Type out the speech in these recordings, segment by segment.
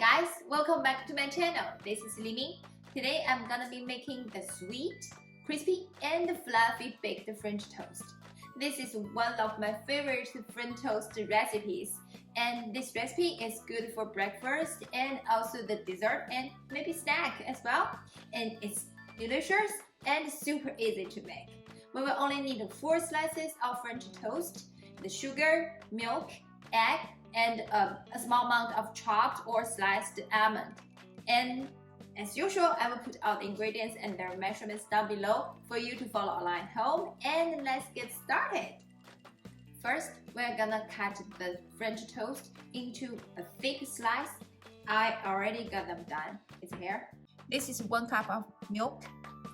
guys, welcome back to my channel. This is Li Ming. Today I'm gonna be making a sweet, crispy and fluffy baked French toast. This is one of my favorite French toast recipes, and this recipe is good for breakfast and also the dessert and maybe snack as well. And it's delicious and super easy to make. We will only need 4 slices of French toast, the sugar, milk, egg, and a small amount of chopped or sliced almond. And as usual, I will put all the ingredients and their measurements down below for you to follow along at home. And let's get started. First, we're gonna cut the French toast into a thick slice. I already got them done. It's here. This is 1 cup of milk,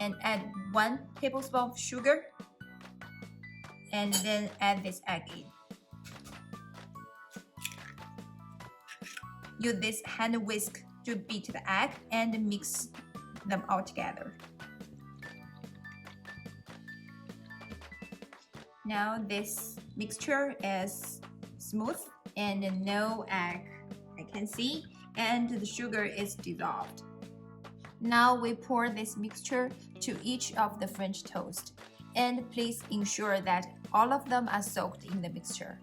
and add 1 tablespoon of sugar, and then add this egg in. Use this hand whisk to beat the egg and mix them all together. Now this mixture is smooth and no egg I can see, and the sugar is dissolved. Now we pour this mixture to each of the French toast, and please ensure that all of them are soaked in the mixture.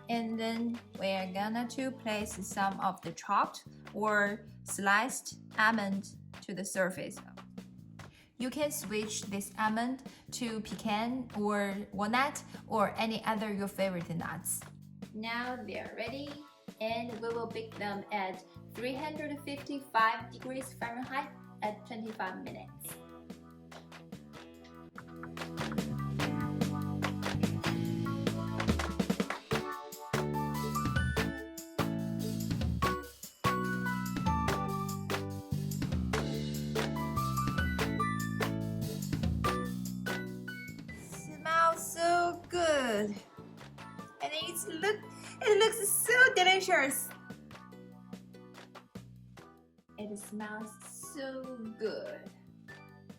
And then we're gonna place some of the chopped or sliced almond to the surface. You can switch this almond to pecan or walnut or any other your favorite nuts. Now they're ready, and we will bake them at 355 degrees Fahrenheit at 25 minutes. Smells so good, and it looks so delicious. It smells so good.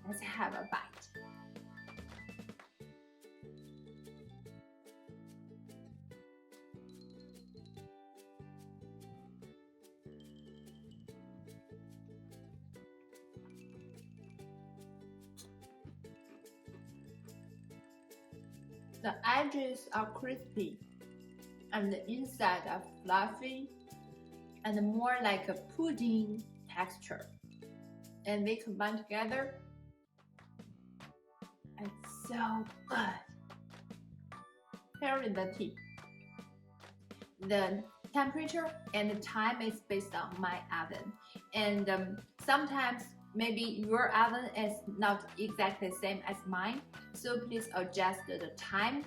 Let's have a bite. The edges are crispy and the inside are fluffy and more like a pudding texture. And they combine together. It's so good. Here is the tip. The temperature and the time is based on my oven. And sometimes maybe your oven is not exactly the same as mine. So please adjust the time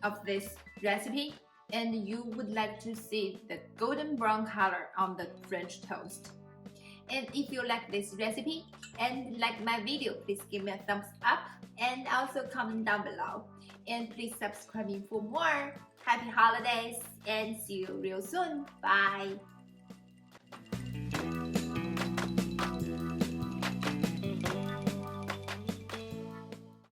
of this recipe. And you would like to see the golden brown color on the French toast. And if you like this recipe and like my video, please give me a thumbs up and also comment down below. And please subscribe me for more. Happy holidays and see you real soon. Bye.